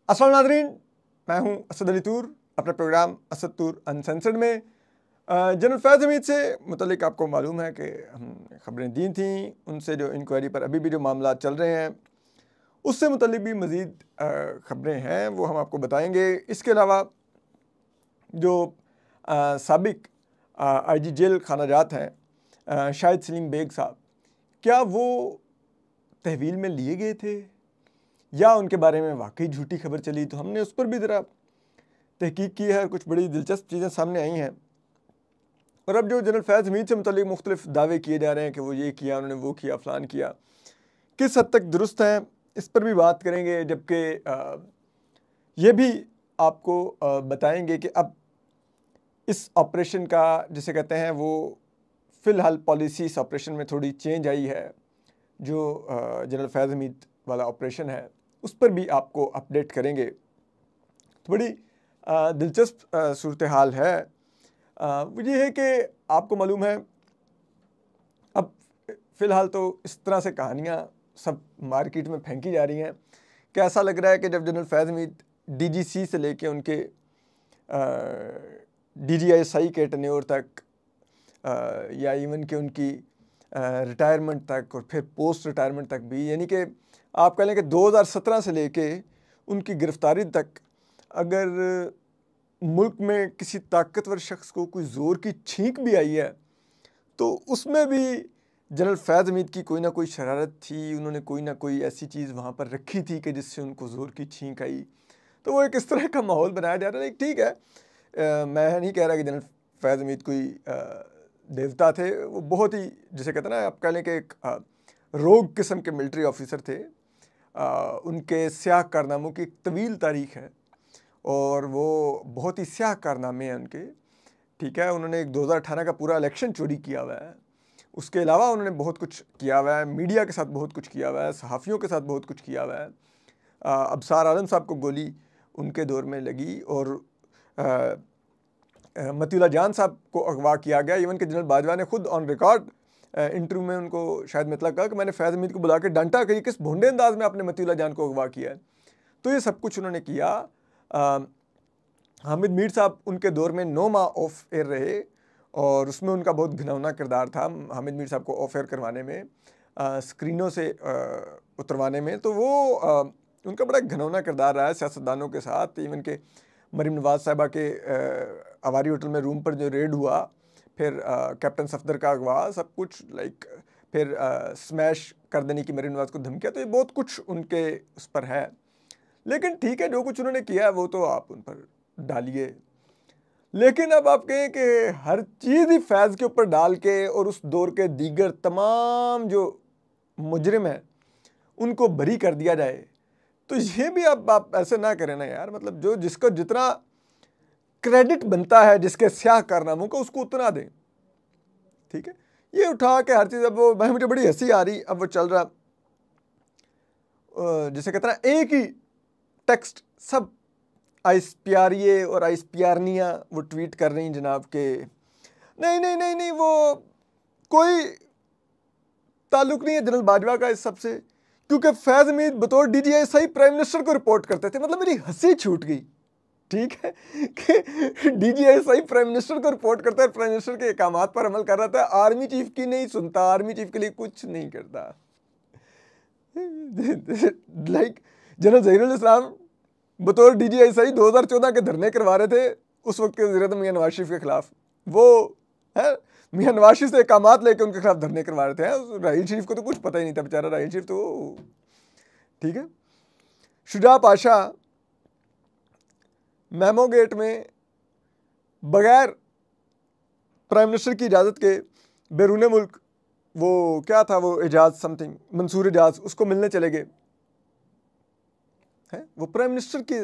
अस्सलाम नाज़रीन, मैं हूं असद अली तूर। अपने प्रोग्राम असद तूर अनसेंसर्ड में जनरल फैज़ हमीद से मुतल्लिक आपको मालूम है कि हम खबरें दी थी, उनसे जो इंक्वायरी पर अभी भी जो मामला चल रहे हैं उससे मुतल्लिक भी मज़ीद खबरें हैं वो हम आपको बताएंगे। इसके अलावा जो साबिक IG जेल खाना जात हैं शाहिद सलीम बेग साहब, क्या वो तहवील में लिए गए थे या उनके बारे में वाकई झूठी खबर चली, तो हमने उस पर भी ज़रा तहकीक की है। कुछ बड़ी दिलचस्प चीज़ें सामने आई हैं और अब जो जनरल फैज़ हमीद से मुतल्लिक मुख्तलिफ दावे किए जा रहे हैं कि वो ये किया, उन्होंने वो किया, फ़लान किया, किस हद तक दुरुस्त हैं, इस पर भी बात करेंगे। जबकि ये भी आपको बताएंगे कि अब इस ऑपरेशन का जिसे कहते हैं वो फ़िलहाल पॉलिसी इस ऑपरेशन में थोड़ी चेंज आई है। जो जनरल फैज़ हमीद वाला ऑपरेशन है उस पर भी आपको अपडेट करेंगे। तो बड़ी दिलचस्प सूरत हाल है। वो ये है कि आपको मालूम है अब फ़िलहाल तो इस तरह से कहानियाँ सब मार्केट में फेंकी जा रही हैं कि ऐसा लग रहा है कि जब जनरल फैज़ हमीद DGC से लेके उनके DGSI के टेन्योर तक या इवन कि उनकी रिटायरमेंट तक और फिर पोस्ट रिटायरमेंट तक भी, यानी कि आप कह लें कि 2017 से लेके उनकी गिरफ्तारी तक, अगर मुल्क में किसी ताकतवर शख्स को कोई ज़ोर की छींक भी आई है तो उसमें भी जनरल फैज़ हमीद की कोई ना कोई शरारत थी। उन्होंने कोई ना कोई ऐसी चीज़ वहाँ पर रखी थी कि जिससे उनको ज़ोर की छींक आई। तो वो एक इस तरह का माहौल बनाया जा रहा है। ठीक है, मैं नहीं कह रहा कि जनरल फैज़ हमीद कोई देवता थे। वो बहुत ही जिसे कहते हैं ना, आप कह लें कि एक रोग किस्म के मिलिट्री ऑफिसर थे। उनके स्याह कारनामों की एक तवील तारीख है और वो बहुत ही स्याह कारनामे हैं उनके। ठीक है, उन्होंने एक 2018 का पूरा इलेक्शन चोरी किया हुआ है। उसके अलावा उन्होंने बहुत कुछ किया हुआ है, मीडिया के साथ बहुत कुछ किया हुआ है, सहाफ़ियों के साथ बहुत कुछ किया हुआ है। अबसार आलम साहब को गोली उनके दौर में लगी और मतीउल्लाह जान साहब को अगवा किया गया। इवन कि जनरल बाजवा ने खुद ऑन रिकॉर्ड इंटरव्यू में उनको शायद मतलब कहा कि मैंने फैज़ हमीद को बुला के डांटा कि किस भोंडे अंदाज में आपने मतीउल्लाह जान को अगवा किया है। तो ये सब कुछ उन्होंने किया। हामिद मीर साहब उनके दौर में 9 माह ऑफ एयर रहे और उसमें उनका बहुत घिनौना किरदार था हामिद मीर साहब को ऑफ एयर करवाने में, स्क्रीनों से उतरवाने में। तो वो उनका बड़ा घिनौना किरदार रहा है सियासतदानों के साथ। इवन के मरीम नवाज़ साहिबा के आवारी होटल में रूम पर जो रेड हुआ, फिर कैप्टन सफदर का अगवा, सब कुछ लाइक, फिर स्मैश कर देने की मरीम नवाज़ को धमकिया। तो ये बहुत कुछ उनके उस पर है। लेकिन ठीक है, जो कुछ उन्होंने किया है वो तो आप उन पर डालिए। लेकिन अब आप कहें कि हर चीज़ ही फैज़ के ऊपर डाल के और उस दौर के दीगर तमाम जो मुजरिम हैं उनको बरी कर दिया जाए, तो ये भी अब आप ऐसे ना करें ना यार। मतलब जो जिसका जितना क्रेडिट बनता है जिसके स्याह कारनामों का, उसको उतना दें। ठीक है, ये उठा के हर चीज़, अब वो मुझे बड़ी हंसी आ रही, अब वो चल रहा जिसे कहते हैं एक ही टेक्स्ट सब आइस प्यारिये और आइस प्यारनियाँ वो ट्वीट कर रही जनाब के नहीं नहीं नहीं नहीं वो कोई ताल्लुक नहीं है जनरल बाजवा का इस सबसे, क्योंकि फैज़ हमीद बतौर DGSI प्राइम मिनिस्टर को रिपोर्ट करते थे। मतलब मेरी हंसी छूट गई। ठीक है कि DGSI प्राइम मिनिस्टर को रिपोर्ट करता है, प्राइम मिनिस्टर के अहकामात पर अमल कर रहा था, आर्मी चीफ की नहीं सुनता, आर्मी चीफ के लिए कुछ नहीं करता। लाइक जनरल ज़हीरुल इस्लाम बतौर DGSI 2014 के धरने करवा रहे थे उस वक्त के वज़ीर-ए-आज़म मियां नवाज शरीफ के खिलाफ। वो है मियां नवाज शरीफ से अहकामात लेके उनके खिलाफ धरने करवा रहे थे। राहील शरीफ को तो कुछ पता ही नहीं था, बेचारा राहील शरीफ तो ठीक है। शुजा पाशा मेमो गेट में बगैर प्राइम मिनिस्टर की इजाज़त के बैरून मुल्क वो क्या था, वो एजाज समथिंग मंसूर एजाज, उसको मिलने चले गए हैं। वो प्राइम मिनिस्टर की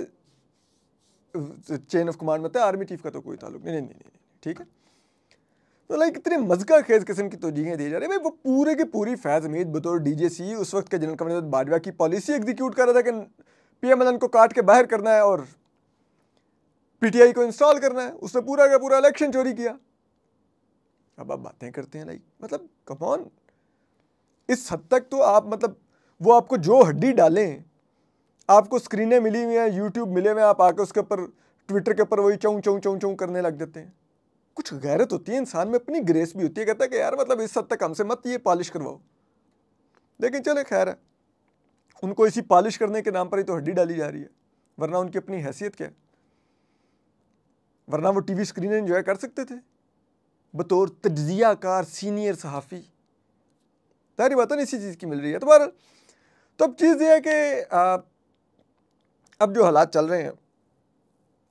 चेन ऑफ कमांड में था, आर्मी चीफ का तो कोई ताल्लुक नहीं। नहीं नहीं नहीं, ठीक है। तो लाइक इतने मज़का खेज किस्म की तोजीहें दी जा रही है। भाई वो पूरे की पूरी फैज़ हमीद बतौर DGC उस वक्त के जनरल कमांडर बाजवा की पॉलिसी एग्जीक्यूट कर रहा था कि PMLN को काट के बाहर करना है और PTI को इंस्टॉल करना है। उसने पूरा का पूरा इलेक्शन चोरी किया। अब आप बातें करते हैं लाइक, मतलब कम ऑन, इस हद तक तो आप मतलब वो आपको जो हड्डी डालें आपको स्क्रीनें मिली हुई हैं, यूट्यूब मिले हुए हैं, आप आके उसके ऊपर ट्विटर के ऊपर वही चौं चौं चौं चौं करने लग जाते हैं। कुछ गैरत होती है इंसान में, अपनी ग्रेस भी होती है। कहता है कि यार मतलब इस हद तक हमसे मत ये पॉलिश करवाओ। लेकिन चले खैर है, उनको इसी पॉलिश करने के नाम पर ही तो हड्डी डाली जा रही है, वरना उनकी अपनी हैसियत क्या है? वरना वो टीवी स्क्रीन एंजॉय कर सकते थे बतौर तज्जियाकार सीनियर सहाफ़ी। सारी बातें इसी चीज़ की मिल रही है। तो अब चीज़ ये है कि अब जो हालात चल रहे हैं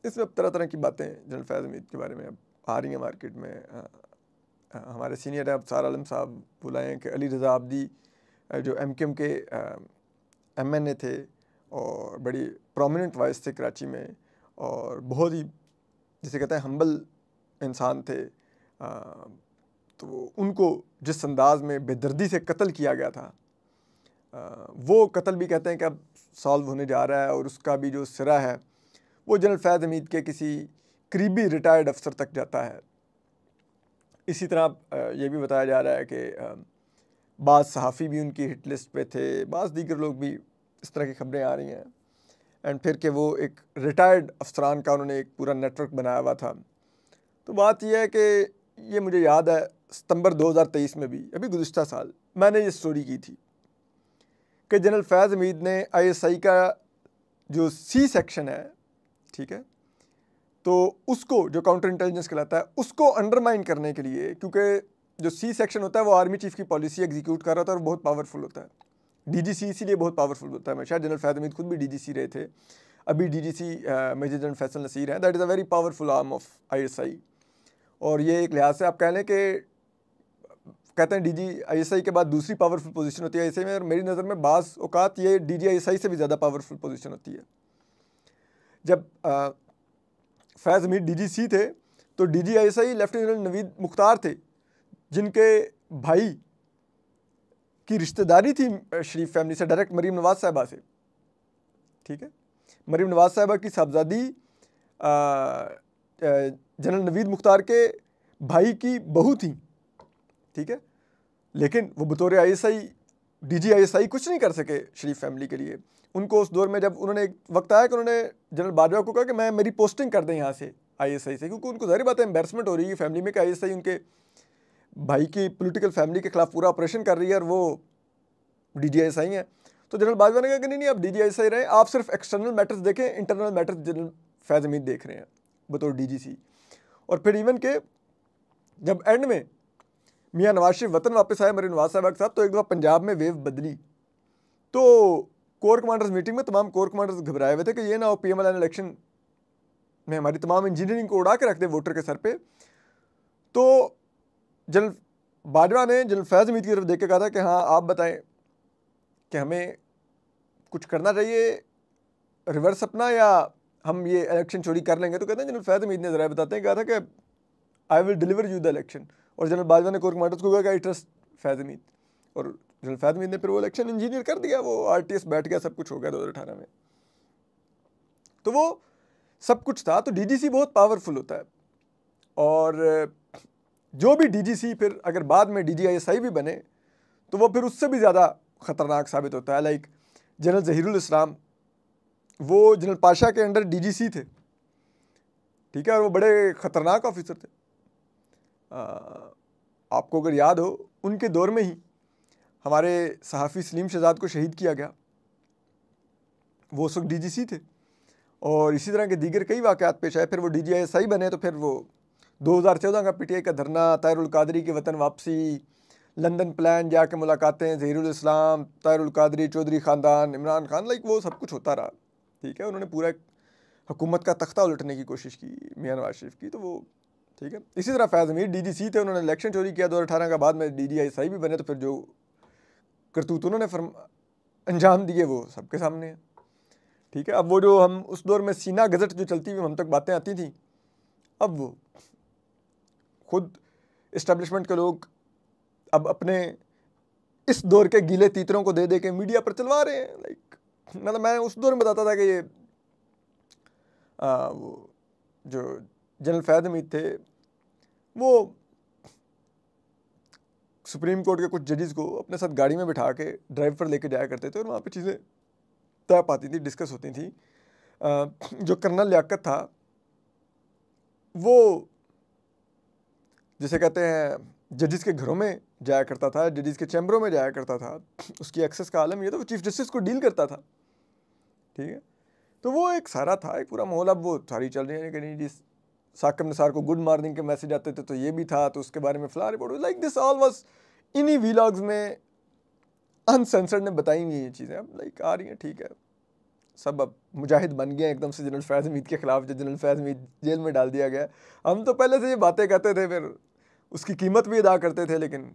इसमें अब तरह तरह की बातें जनरल फैज़ हमीद के बारे में अब आ रही हैं मार्केट में। हमारे सीनियर अफसार आलम साहब बुलाएँ कि अली रज़ा आब्दी जो MKM के MNA थे और बड़ी प्रोमिनेंट वॉइस थे कराची में, और बहुत ही जिसे कहते हैं हम्बल इंसान थे, तो उनको जिस अंदाज में बेदर्दी से कत्ल किया गया था, वो कत्ल भी कहते हैं कि अब सॉल्व होने जा रहा है, और उसका भी जो सिरा है वो जनरल फैज़ हमीद के किसी करीबी रिटायर्ड अफसर तक जाता है। इसी तरह ये भी बताया जा रहा है कि बाज़ सहाफ़ी भी उनकी हिट लिस्ट पे थे, बाज़ दीगर लोग भी, इस तरह की खबरें आ रही हैं। एंड फिर कि वो एक रिटायर्ड अफसरान का उन्होंने एक पूरा नेटवर्क बनाया हुआ था। तो बात यह है कि ये मुझे याद है सितंबर 2023 में भी, अभी गुज़िश्ता साल, मैंने ये स्टोरी की थी कि जनरल फैज़ हमीद ने ISI का जो C सेक्शन है, ठीक है, तो उसको जो काउंटर इंटेलिजेंस कहलाता है उसको अंडरमाइन करने के लिए, क्योंकि जो C सेक्शन होता है वो आर्मी चीफ की पॉलिसी एग्जीक्यूट कर रहा होता है और बहुत पावरफुल होता है। DGC इसीलिए बहुत पावरफुल होता है। मैं शायद जनरल फैज़ हमीद खुद भी DGC रहे थे, अभी DGC major general Faisal Naseer हैं। That is a very powerful arm of ISI। और ये एक लिहाज से आप कह लें कि कहते हैं DG-ISI के बाद दूसरी पावरफुल पोजीशन होती है ISI में, और मेरी नज़र में बाज़ औकात ये DG-ISI से भी ज़्यादा पावरफुल पोजीशन होती है। जब फैज़ हमीद DGC थे तो DG-ISI lieutenant general Naveed Mukhtar थे, जिनके भाई की रिश्तेदारी थी शरीफ फैमिली से, डायरेक्ट मरीम नवाज़ साहिबा से, ठीक है। मरीम नवाज़ साहिबा की साहबजादी जनरल नवीद मुख्तार के भाई की बहू थी, ठीक है। लेकिन वो बतौर ISI DG-ISI कुछ नहीं कर सके शरीफ फैमिली के लिए। उनको उस दौर में जब उन्होंने एक वक्त आया कि उन्होंने जनरल बाजवा को कहा कि मैं मेरी पोस्टिंग कर दें यहाँ से ISI से, क्योंकि उनको ज़ाहिर बात है एम्बेरसमेंट हो रही है फैमिली में कि ISI उनके भाई की पॉलिटिकल फैमिली के खिलाफ पूरा ऑपरेशन कर रही है और वो DG-ISI हैं। तो जनरल बाजवा ने कहा कि नहीं आप DG-ISI रहें, आप सिर्फ एक्सटर्नल मैटर्स देखें, इंटरनल मैटर्स जनरल फैज़ हमीद देख रहे हैं बतौर DGC। और फिर इवन के जब एंड में मियाँ नवाज शरीफ वतन वापस आए मरीम नवाज साहिबा के साथ, तो एक दफ़ा पंजाब में वेव बदली, तो कोर कमांडर्स मीटिंग में तमाम कोर कमांडर्स घबराए हुए थे कि ये ना हो PMLN इलेक्शन में हमारी तमाम इंजीनियरिंग को उड़ा के रख दे वोटर के सर पे। तो जनरल बाजवा ने जनरल फैज़ हमीद की तरफ देख के कहा था कि हाँ आप बताएं कि हमें कुछ करना चाहिए रिवर्स अपना, या हम ये इलेक्शन चोरी कर लेंगे। तो कहते हैं जनरल फैज़ हमीद ने ज़रा बताते हैं, कहा था कि I will deliver you the election. और जनरल बाजवा ने कोर कमांडर्स को कहा कि आई ट्रस्ट फैज़ हमीद, और जनरल फैज़ हमीद ने फिर वो इलेक्शन इंजीनियर कर दिया, वो RTS बैठ गया, सब कुछ हो गया 2018 में। तो वो सब कुछ था। तो DGC बहुत पावरफुल होता है, और जो भी DGC फिर अगर बाद में DG-ISI भी बने तो वो फिर उससे भी ज़्यादा ख़तरनाक साबित होता है। लाइक जनरल ज़हीरुल इस्लाम, वो जनरल पाशा के अंडर DGC थे, ठीक है, और वो बड़े ख़तरनाक ऑफिसर थे। आपको अगर याद हो उनके दौर में ही हमारे सहाफ़ी सलीम शहजाद को शहीद किया गया, वो उस वक्त DGC थे। और इसी तरह के दीगर कई वाक़यात पेश आए। फिर वो DG-ISI बने तो फिर वो 2014 का PTI का धरना, ताहिरुल कादरी की वतन वापसी, लंदन प्लान, जाके मुलाकातें, ज़हीरुल इस्लाम, ताहिरुल कादरी, चौधरी ख़ानदान, इमरान खान, लाइक वो सब कुछ होता रहा, ठीक है। उन्होंने पूरा हुकूमत का तख्ता उलटने की कोशिश की मियाँ नवाज शरीफ की, तो वो ठीक है। इसी तरह फैज़ हमीद DGC थे, उन्होंने इलेक्शन चोरी किया 2018 का, बाद में DG-ISI भी बने, तो फिर जो करतूत उन्होंने अंजाम दिए वो सबके सामने है, ठीक है। अब वो जो हम उस दौर में सीना गज़ट जो चलती हुई हम तक बातें आती थी, अब वो खुद इस्टेब्लिशमेंट के लोग अब अपने इस दौर के गीले तीतरों को दे दे के मीडिया पर चलवा रहे हैं। लाइक मतलब मैं उस दौर में बताता था कि ये वो जो जनरल फैज़ हमीद थे वो सुप्रीम कोर्ट के कुछ जजेस को अपने साथ गाड़ी में बिठा के ड्राइव पर लेके जाया करते थे, और वहाँ पे चीज़ें तय पाती थी, डिस्कस होती थी। जो कर्नल लियाकत था वो जिसे कहते हैं जजेस के घरों में जाया करता था, जजेस के चैम्बरों में जाया करता था। उसकी एक्सेस का आलम ये था, वो चीफ जस्टिस को डील करता था, ठीक है। तो वो एक सारा था, एक पूरा माहौल। अब वो सारी चल रही है कि नहीं जी, साकिब निसार को गुड मॉर्निंग के मैसेज आते थे तो ये भी था, तो उसके बारे में फला report, like this all was इन्हीं वीलॉग्स में अनसेंसर्ड ने बताई हुई ये चीज़ें अब लाइक आ रही हैं, ठीक है। सब अब मुजाहिद बन गए एकदम से जनरल फैज़ हमीद के ख़िलाफ़, जो जनरल फैज़ हमीद जेल में डाल दिया गया। हम तो पहले से ये बातें कहते थे, फिर उसकी कीमत भी अदा करते थे, लेकिन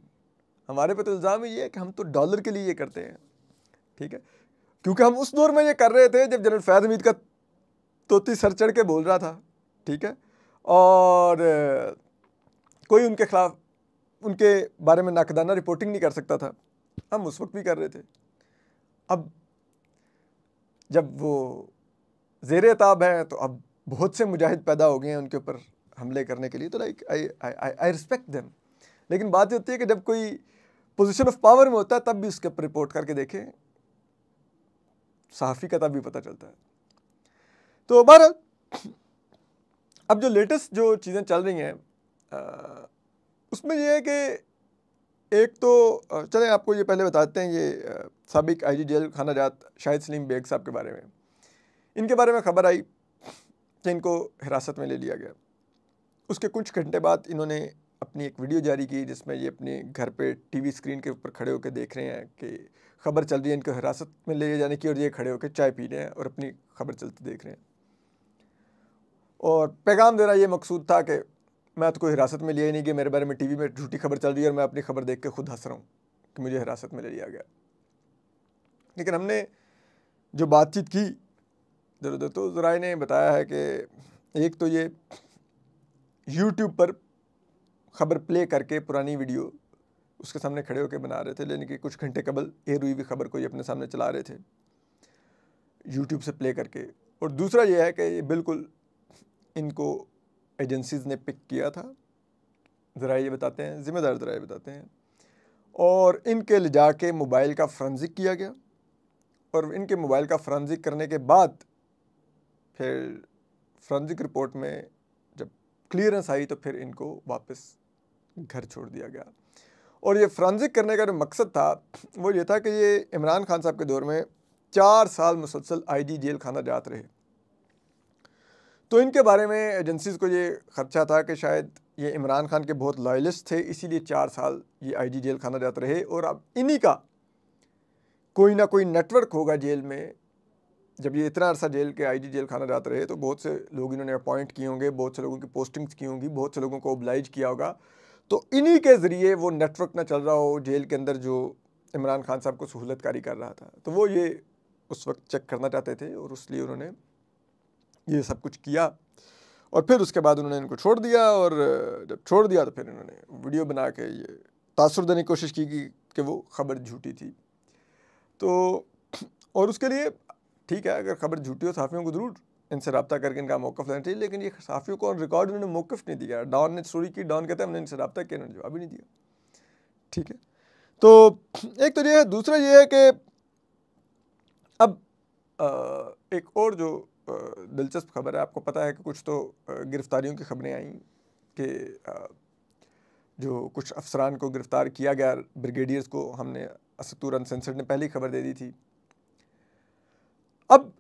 हमारे पे तो इल्ज़ाम ही ये है कि हम तो डॉलर के लिए ये करते हैं, ठीक है। क्योंकि हम उस दौर में ये कर रहे थे जब जनरल फैज़ हमीद का तोती सर चढ़ के बोल रहा था, ठीक है, और कोई उनके खिलाफ उनके बारे में नाकदाना रिपोर्टिंग नहीं कर सकता था। हम उस वक्त भी कर रहे थे। अब जब वो ज़ेरे ताब है तो अब बहुत से मुजाहिद पैदा हो गए हैं उनके ऊपर हमले करने के लिए, तो लाइक आई रिस्पेक्ट देम। लेकिन बात होती है कि जब कोई पोजीशन ऑफ पावर में होता है तब भी उसके ऊपर रिपोर्ट करके देखें, सहाफ़ी का तब भी पता चलता है। तो बहरहाल अब जो लेटेस्ट जो चीज़ें चल रही हैं उसमें यह है कि एक तो चलें आपको ये पहले बताते हैं ये साबिक आईजी जेल खाना जात शाहिद सलीम बेग साहब के बारे में। इनके बारे में ख़बर आई कि इनको हिरासत में ले लिया गया। उसके कुछ घंटे बाद इन्होंने अपनी एक वीडियो जारी की जिसमें ये अपने घर पे टीवी स्क्रीन के ऊपर खड़े होकर देख रहे हैं कि ख़बर चल रही है इनको हिरासत में ले जाने की, और ये खड़े होकर चाय पी रहे हैं और अपनी खबर चलती देख रहे हैं। और पैगाम देना ये मकसूद था कि मैं तो कोई हिरासत में लिया ही नहीं, कि मेरे बारे में टीवी में झूठी खबर चल रही है और मैं अपनी खबर देख के खुद हंस रहा हूँ कि मुझे हिरासत में ले लिया गया। लेकिन हमने जो बातचीत की इधर उधर, तो ज़राए ने बताया है कि एक तो ये यूट्यूब पर ख़बर प्ले करके पुरानी वीडियो उसके सामने खड़े होकर बना रहे थे, यानी कि कुछ घंटे कबल एयर हुई हुई खबर को ये अपने सामने चला रहे थे यूट्यूब से प्ले करके। और दूसरा ये है कि ये बिल्कुल इनको एजेंसीज़ ने पिक किया था, ज़राए ये बताते हैं, ज़िम्मेदार ज़राए बताते हैं, और इनके ले जाके मोबाइल का फ्रेंसिक किया गया। और इनके मोबाइल का फ्रेंसिक करने के बाद फिर फ्रेंसिक रिपोर्ट में जब क्लियरेंस आई तो फिर इनको वापस घर छोड़ दिया गया। और ये फ्रेंसिक करने का जो मकसद था वो ये था कि ये इमरान खान साहब के दौर में 4 साल मुसलसल आईजी जेल खाना जात रहे। तो इनके बारे में एजेंसीज़ को ये खर्चा था कि शायद ये इमरान खान के बहुत लॉयलिस्ट थे, इसीलिए 4 साल ये आईजी जेल खाना जात रहे। और अब इन्हीं का कोई ना कोई नेटवर्क होगा जेल में। जब ये इतना अरसा जेल के आईजी जेल खाना जाते रहे तो बहुत से लोग इन्होंने अपॉइंट किए होंगे, बहुत से लोगों की पोस्टिंग्स की होंगी, बहुत से लोगों को ओब्लाइज किया होगा। तो इन्हीं के ज़रिए वो नेटवर्क ना चल रहा हो जेल के अंदर जो इमरान खान साहब को सहूलतकारी कर रहा था, तो वो ये उस वक्त चेक करना चाहते थे और इसलिए उन्होंने ये सब कुछ किया। और फिर उसके बाद उन्होंने इनको छोड़ दिया, और जब छोड़ दिया तो फिर इन्होंने वीडियो बना के ये तासुर देने की कोशिश की कि वो ख़बर झूठी थी। तो और उसके लिए ठीक है, अगर खबर झूठी हो सहाफ़ियों को ज़रूर इनसे रब्ता करके इनका मौक़िफ़ लेना चाहिए, लेकिन ये सहाफ़ियों को ऑन रिकॉर्ड उन्होंने मौक़िफ़ नहीं दिया। डॉन ने स्टोरी की, डॉन कहते हैं हमने इनसे रब्ता किया, उन्होंने जवाब ही नहीं दिया, ठीक है। तो एक तो ये है। दूसरा ये है कि अब एक और जो दिलचस्प खबर है, आपको पता है कि कुछ तो गिरफ़्तारियों की खबरें आई कि जो कुछ अफसरान को गिरफ़्तार किया गया, ब्रिगेडियर्स को, हमने असतूर अनसेंसर्ड ने पहले ही खबर दे दी थी। अब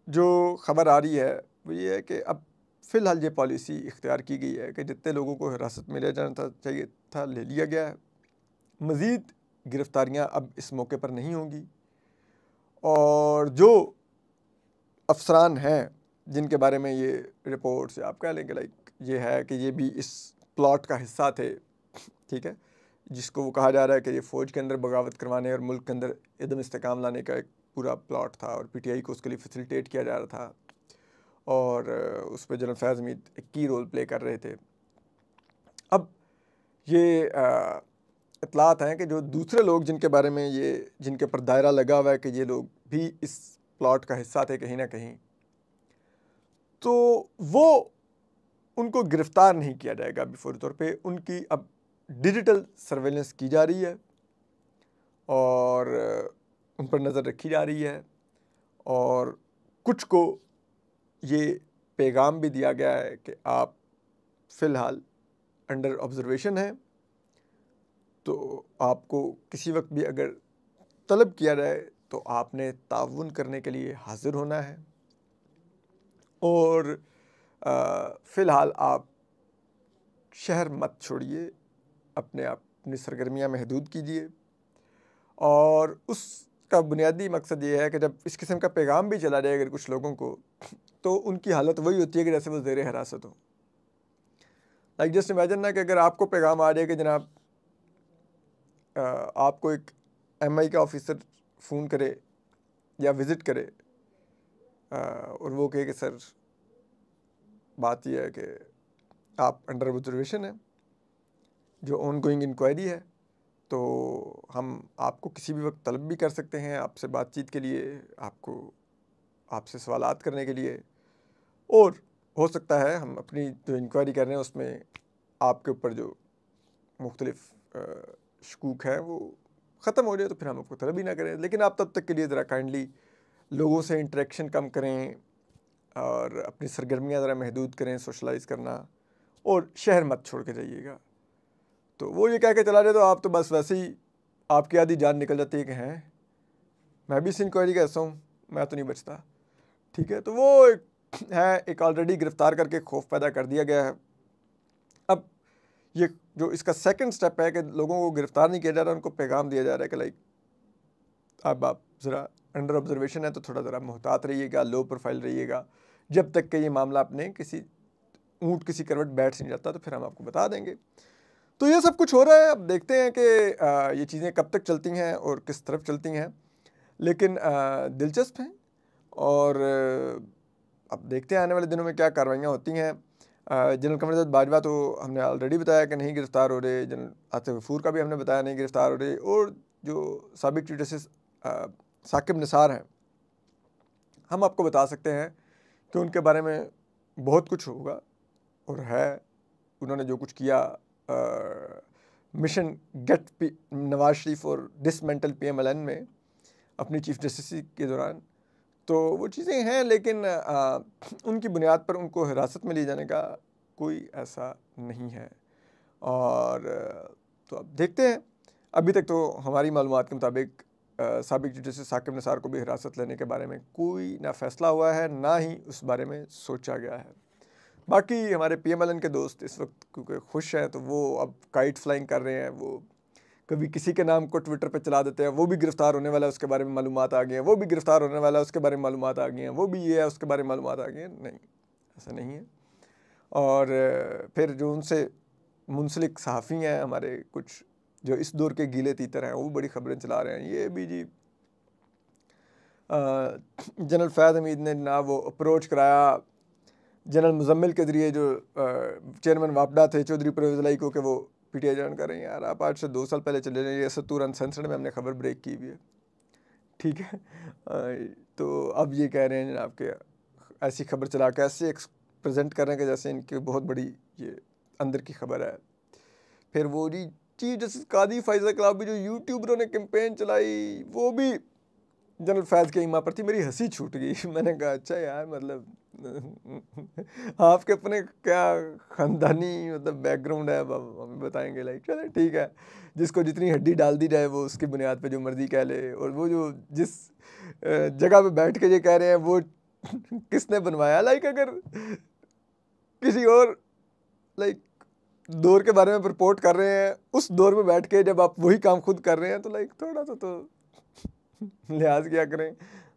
जो ख़बर आ रही है वो ये है कि अब फ़िलहाल ये पॉलिसी इख्तियार की गई है कि जितने लोगों को हिरासत में लिया जाना चाहिए था ले लिया गया है। मज़ीद गिरफ़्तारियाँ अब इस मौके पर नहीं होंगी, और जो अफसरान हैं जिनके बारे में ये रिपोर्ट्स आप कह लेंगे लाइक ये है कि ये भी इस प्लॉट का हिस्सा थे, ठीक है, जिसको वो कहा जा रहा है कि ये फ़ौज के अंदर बगावत करवाने और मुल्क के अंदर इदम इस्तेकाम लाने का एक पूरा प्लॉट था, और पीटीआई को उसके लिए फैसिलिटेट किया जा रहा था, और उस पर जनरल फैज़ हमीद एक की रोल प्ले कर रहे थे। अब ये इतलात हैं कि जो दूसरे लोग जिनके बारे में ये जिनके ऊपर दायरा लगा हुआ है कि ये लोग भी इस प्लॉट का हिस्सा थे कहीं ना कहीं, तो वो उनको गिरफ़्तार नहीं किया जाएगा अभी फौरी तौर पे। उनकी अब डिजिटल सर्वेलेंस की जा रही है और उन पर नज़र रखी जा रही है, और कुछ को ये पैगाम भी दिया गया है कि आप फ़िलहाल अंडर ऑब्जर्वेशन हैं, तो आपको किसी वक्त भी अगर तलब किया जाए तो आपने ताउन करने के लिए हाज़िर होना है। और फ़िलहाल आप शहर मत छोड़िए, अपनी सरगर्मियाँ महदूद कीजिए। और उसका बुनियादी मकसद ये है कि जब इस किस्म का पैगाम भी चला जाए अगर कुछ लोगों को, तो उनकी हालत वही होती है कि जैसे वो ज़ेर हिरासत हो। लाइक जस्ट इमेजिन ना कि अगर आपको पैगाम आ जाए कि जनाब आपको एक MI का ऑफिसर फ़ोन करे या विज़िट करे और वो कहे कि सर बात यह है कि आप अंडर ऑब्जर्वेशन हैं, जो ऑनगोइंग इंक्वायरी है, तो हम आपको किसी भी वक्त तलब भी कर सकते हैं आपसे बातचीत के लिए, आपसे सवालात करने के लिए, और हो सकता है हम अपनी जो इंक्वायरी कर रहे हैं उसमें आपके ऊपर जो मुख्तलिफ शकूक हैं वो ख़त्म हो जाए, तो फिर हम आपको तलब ही ना करें। लेकिन आप तब तक के लिए ज़रा काइंडली लोगों से इंटरेक्शन कम करें और अपनी सरगर्मियाँ ज़रा महदूद करें, सोशलाइज़ करना, और शहर मत छोड़ के जाइएगा। तो वो ये कह के चला जाए तो आप तो बस वैसे ही आपकी आधी जान निकल जाती है कि हैं मैं भी इस इंक्वायरी का हिस्सा हूँ, मैं तो नहीं बचता। ठीक है, तो वो एक ऑलरेडी गिरफ़्तार करके खौफ पैदा कर दिया गया है। अब ये जो इसका सेकंड स्टेप है कि लोगों को गिरफ़्तार नहीं किया जा रहा, उनको पैगाम दिया जा रहा है कि लाइक अब आप ज़रा अंडर ऑब्जर्वेशन है तो थोड़ा ज़रा मोहतात रहिएगा, लो प्रोफाइल रहिएगा, जब तक कि ये मामला अपने किसी करवट बैठ नहीं जाता, तो फिर हम आपको बता देंगे। तो ये सब कुछ हो रहा है। अब देखते हैं कि ये चीज़ें कब तक चलती हैं और किस तरफ चलती हैं, लेकिन दिलचस्प हैं। और अब देखते हैं आने वाले दिनों में क्या कार्रवाइयाँ होती हैं। जनरल कमरुद्दीन बाजवा तो हमने ऑलरेडी बताया कि नहीं गिरफ़्तार हो रहे, जनरल आतिफ गफूर का भी हमने बताया नहीं गिरफ़्तार हो रहे, और जो साबिक चीफ जस्टिस साकिब निसार हैं, हम आपको बता सकते हैं कि उनके बारे में बहुत कुछ होगा और है। उन्होंने जो कुछ किया मिशन गेट नवाज शरीफ और डिसमेंटल PMLN में अपनी चीफ जस्टिस के दौरान, तो वो चीज़ें हैं, लेकिन उनकी बुनियाद पर उनको हिरासत में लिए जाने का कोई ऐसा नहीं है। और तो अब देखते हैं। अभी तक तो हमारी मालूमात के मुताबिक साबिक चीफ जस्टिस साकिब निसार को भी हिरासत लेने के बारे में कोई ना फैसला हुआ है, ना ही उस बारे में सोचा गया है। बाकी हमारे PMLN के दोस्त इस वक्त क्योंकि खुश हैं, तो वो अब काइट फ्लाइंग कर रहे हैं। वो कभी किसी के नाम को ट्विटर पे चला देते हैं, वो भी गिरफ़्तार होने वाला है उसके बारे में मालूमात आ गई हैं, वो भी गिरफ़्तार होने वाला है उसके बारे में मालूमात आ गई हैं, वो भी ये है उसके बारे में मालूमात आ गई हैं। नहीं, ऐसा नहीं है। और फिर जो उनसे मुंसलिक सहाफ़ी हैं हमारे कुछ, जो इस दौर के गीले तीतर हैं, वो बड़ी ख़बरें चला रहे हैं। ये भी जी जनरल फैज़ हमीद ने ना वो अप्रोच कराया जनरल मुजम्मिल के ज़रिए, जो चेयरमैन वापडा थे चौधरी परवेज़ लाई को, कि वो PTI ज्वाइन कर रहे हैं। यार आप आज से 2 साल पहले चले जाइए, असतूर अनसेंसर्ड में हमने खबर ब्रेक की हुई है। ठीक है, तो अब ये कह रहे हैं जनाब के ऐसी खबर चला के ऐसे प्रेजेंट कर रहे हैं कि जैसे इनकी बहुत बड़ी ये अंदर की खबर है। फिर वो जी चीफ जस्टिस कादी फैज़ल के खिलाफ भी जो यूट्यूबरों ने कैंपेन चलाई, वो भी जनरल फैज़ के इमा पर थी। मेरी हंसी छूट गई। मैंने कहा अच्छा यार, मतलब आपके अपने क्या ख़ानदानी मतलब बैकग्राउंड है, अब हमें बताएंगे। लाइक चले ठीक है, जिसको जितनी हड्डी डाल दी जाए वो उसकी बुनियाद पे जो मर्ज़ी कह ले। और वो जो जिस जगह पे बैठ के ये कह रहे हैं वो किसने बनवाया। लाइक अगर किसी और लाइक दौर के बारे में रिपोर्ट कर रहे हैं, उस दौर में बैठ के जब आप वही काम खुद कर रहे हैं, तो लाइक थोड़ा सा तो लिहाज किया करें।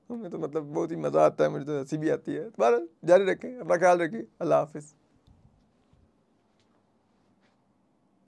हमें तो मतलब बहुत ही मज़ा आता है, मुझे तो हंसी भी आती है। बहरहाल जारी रखें, अपना ख्याल रखिए। अल्लाह हाफिज़।